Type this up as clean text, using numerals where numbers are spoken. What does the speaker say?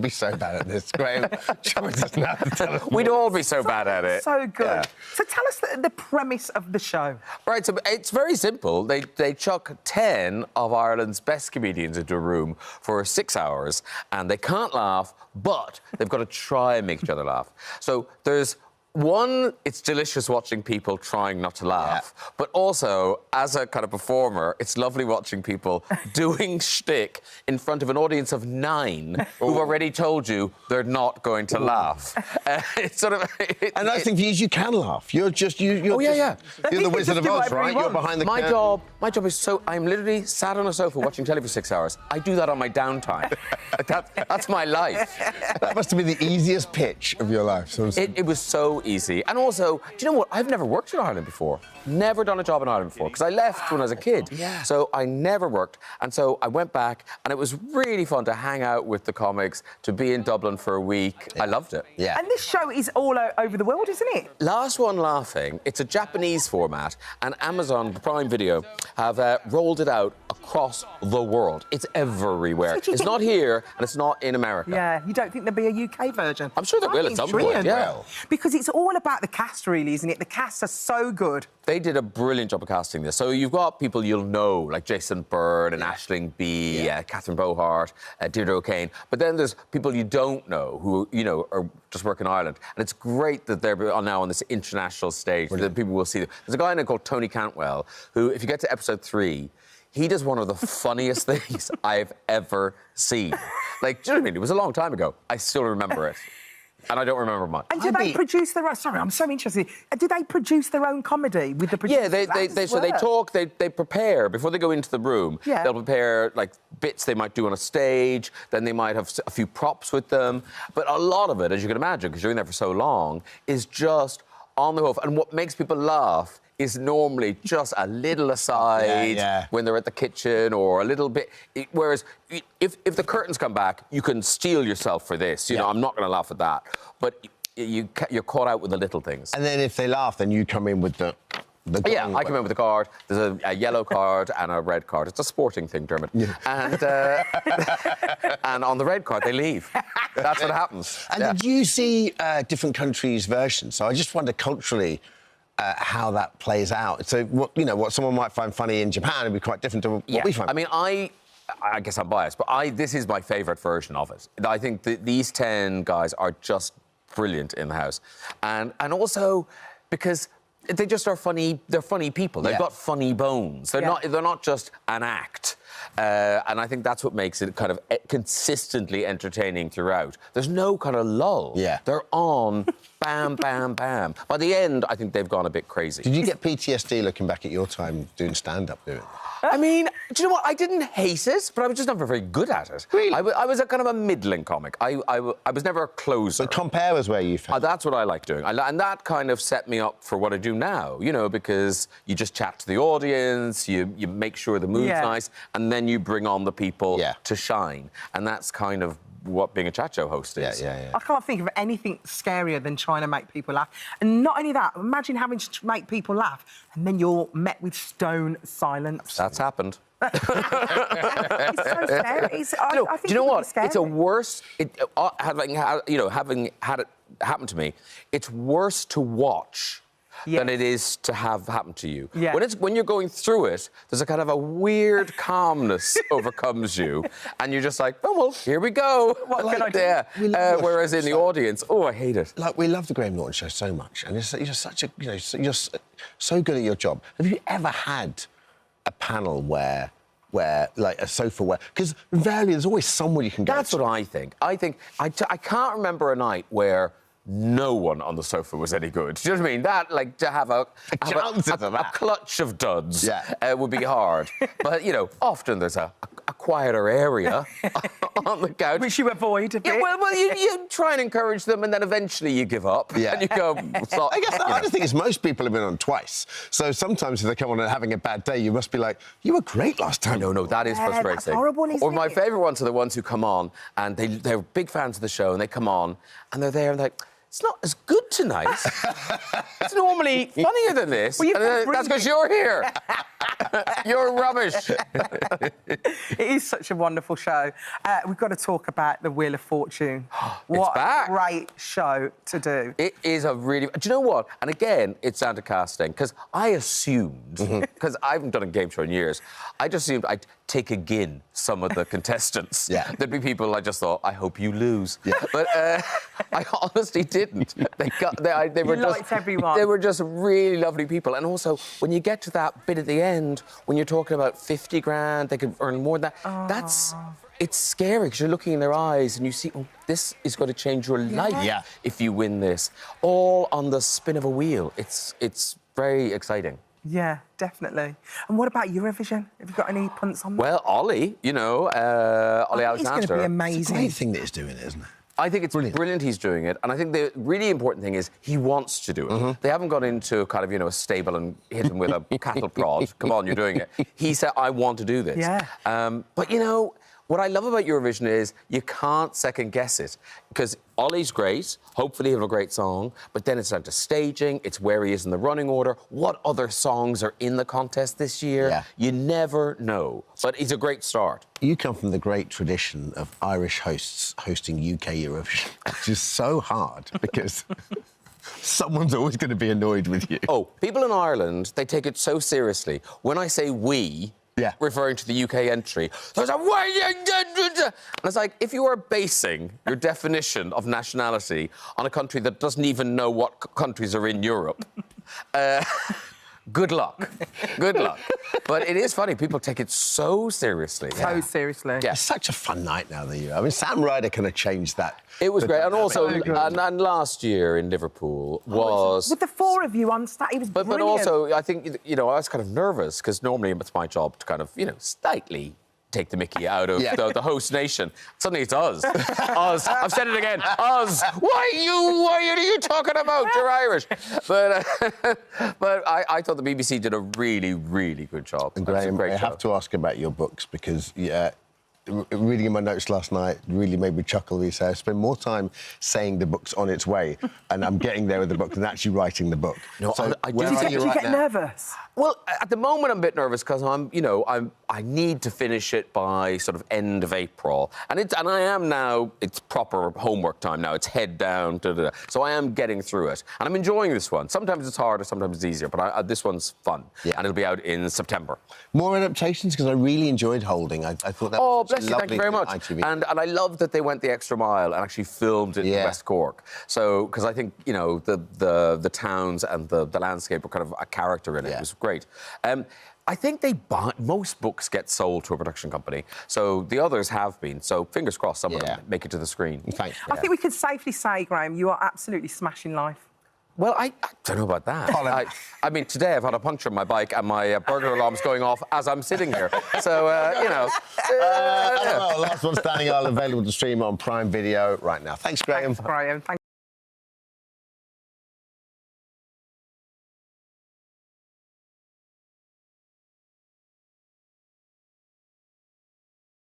be so bad at this. Graham, show us now. We'd all be so bad at it. So good. Yeah. So tell us the premise of the show. Right, so it's very simple. They chuck 10 of Ireland's best comedians into a room for 6 hours, and they can't laugh, but they've got to try and make each other laugh. So there's one, it's delicious watching people trying not to laugh, but also, as a kind of performer, it's lovely watching people doing shtick in front of an audience of 9 who've already told you they're not going to laugh. It's sort of... And I think for you can laugh. You're just... You're yeah. You're the Wizard of Oz, right? You're behind the curtain. My job is so... I'm literally sat on a sofa watching telly for 6 hours. I do that on my downtime. That's my life. That must have been the easiest pitch of your life. So It was so easy. And also, do you know what? I've never worked in Ireland before. Never done a job in Ireland before, because I left when I was a kid. Yeah. So I never worked. And so I went back, and it was really fun to hang out with the comics, to be in Dublin for a week. I loved it. Yeah. And this show is all over the world, isn't it? Last One Laughing, it's a Japanese format, and Amazon Prime Video have rolled it out across the world. It's everywhere. It's not here, and it's not in America. Yeah, you don't think there'll be a UK version? I'm sure there will at some point, yeah. Because it's all about the cast, really, isn't it? The cast are so good. They did a brilliant job of casting this. So you've got people you'll know, like Jason Byrne and Aisling Bea, Catherine Bohart, Deirdre O'Kane. But then there's people you don't know who, you know, are just work in Ireland. And it's great that they're now on this international stage, that people will see them. There's a guy in there called Tony Cantwell, who, if you get to episode 3, he does one of the funniest things I've ever seen. Like, do you know what I mean? It was a long time ago. I still remember it. And I don't remember much. And do they produce their own... Sorry, I'm so interested. Do they produce their own comedy with the producers? Yeah, so they talk, they prepare, before they go into the room, they'll prepare, like, bits they might do on a stage, then they might have a few props with them. But a lot of it, as you can imagine, because you're in there for so long, is just on the hoof. And what makes people laugh is normally just a little aside when they're at the kitchen, or a little bit... Whereas if the curtains come back, you can steel yourself for this. You know, I'm not going to laugh at that. But you're caught out with the little things. And then if they laugh, then you come in with the yeah, I come in with a card. There's a yellow card and a red card. It's a sporting thing, Dermot. Yeah. And on the red card, they leave. That's what happens. And did you see different countries' versions? So I just wonder culturally... how that plays out. So, what someone might find funny in Japan would be quite different to what we find. I mean, I guess I'm biased, but this is my favourite version of it. I think these 10 guys are just brilliant in the house. And also because they just are funny. They're funny people. They've got funny bones. They're not just an act. And I think that's what makes it kind of consistently entertaining throughout. There's no kind of lull. Yeah. They're on, bam, bam, bam. By the end, I think they've gone a bit crazy. Did you get PTSD looking back at your time doing stand-up? I mean, do you know what? I didn't hate it, but I was just never very good at it. Really? I was a kind of a middling comic. I was never a closer. But compare was where you found. That's what I like doing. And that kind of set me up for what I do now, you know, because you just chat to the audience, you make sure the mood's nice, and then you bring on the people to shine. And that's kind of what being a chat show host is. Yeah. I can't think of anything scarier than trying to make people laugh. And not only that, imagine having to make people laugh and then you're met with stone silence. That's happened. It's so scary. Do you know what? It's a worse... having had it happen to me, it's worse to watch than it is to have happen to you. Yeah. When you're going through it, there's a kind of a weird calmness overcomes you, and you're just like, oh, well, here we go. What can I do? Whereas in the audience, I hate it. Like, we love the Graham Norton Show so much, and you're such a, you're so good at your job. Have you ever had a panel where like a sofa where... Because invariably there's always someone you can go That's to. what I think. I can't remember a night where no one on the sofa was any good. Do you know what I mean? That, like, to have a clutch of duds would be hard. But, you know, often there's a quieter area on the couch. Which you avoid a bit. Yeah, well, you try and encourage them, and then eventually you give up. Yeah. And you go... I guess the hardest thing is most people have been on twice. So sometimes if they come on and having a bad day, you must be like, you were great last time. No, that is frustrating. That's horrible, isn't Or my favourite ones are the ones who come on, and they're big fans of the show, and they come on, and they're there, and they're like... It's not as good tonight. It's normally funnier than this. Well, that's because you're here. You're rubbish. It is such a wonderful show. We've got to talk about the Wheel of Fortune. What back. a great show to do. It is a really... Do you know what? And again, it's down to casting, because I assumed, because I haven't done a game show in years, I just assumed I'd take again some of the contestants. Yeah. There'd be people I just thought, I hope you lose. Yeah. But I honestly didn't. They were liked everyone. They were just really lovely people. And also, when you get to that bit at the end, when you're talking about 50 grand, they could earn more than that. It's scary because you're looking in their eyes and you see, oh, this is going to change your life if you win this. All on the spin of a wheel. It's very exciting. Yeah, definitely. And what about Eurovision? Have you got any punts on that? Well, Ollie, you know, Ollie Alexander. It's going to be amazing. It's a great thing that he's doing it, isn't it? I think it's brilliant he's doing it. And I think the really important thing is he wants to do it. They haven't gone into kind of, you know, a stable and hit him with a cattle prod. Come on, you're doing it. He said, I want to do this. Yeah. But, you know, what I love about Eurovision is you can't second-guess it, because Ollie's great, hopefully he'll have a great song, but then it's down to staging, it's where he is in the running order, what other songs are in the contest this year. Yeah. You never know, but he's a great start. You come from the great tradition of Irish hosts hosting UK Eurovision, which is so hard because someone's always going to be annoyed with you. Oh, people in Ireland, they take it so seriously. When I say we... Yeah. Referring to the UK entry. There's a way. And it's like, if you are basing your definition of nationality on a country that doesn't even know what countries are in Europe, good luck. Good luck. But it is funny, people take it so seriously. So seriously. Yeah. It's such a fun night now, the Euro. I mean, Sam Ryder kind of changed that. It was great. And also, and last year in Liverpool was... With the four of you on stage, it was brilliant. But also, I think, you know, I was kind of nervous, because normally it's my job to kind of, you know, slightly take the mickey out of the host nation. Suddenly it's us. Us. I've said it again. Us. Why are you talking about? You're Irish. But I thought the BBC did a really, really good job. And Graham, I have to ask about your books, because reading in my notes last night really made me chuckle. You say I spend more time saying the book's on its way, and I'm getting there with the book, than actually writing the book. No, so I do. where are you Did you right get now? nervous? Well, at the moment I'm a bit nervous because I need to finish it by sort of end of April, and I am now. It's proper homework time now. It's head down. So I am getting through it, and I'm enjoying this one. Sometimes it's harder, sometimes it's easier, but this one's fun, and it'll be out in September. More adaptations, because I really enjoyed Holding. I thought that was bless you, thank you very much. ITV. And I love that they went the extra mile and actually filmed it in West Cork. So, because I think, you know, the towns and the landscape were kind of a character in it. It was great. I think most books get sold to a production company, so the others have been. So fingers crossed, some of them make it to the screen. Thanks. I think we could safely say, Graham, you are absolutely smashing life. Well, I don't know about that. I mean, today I've had a puncture in my bike and my burglar alarm's going off as I'm sitting here. So, you know. Well, Last One Standing are available to stream on Prime Video right now. Thanks, Graham. Thanks, Graham.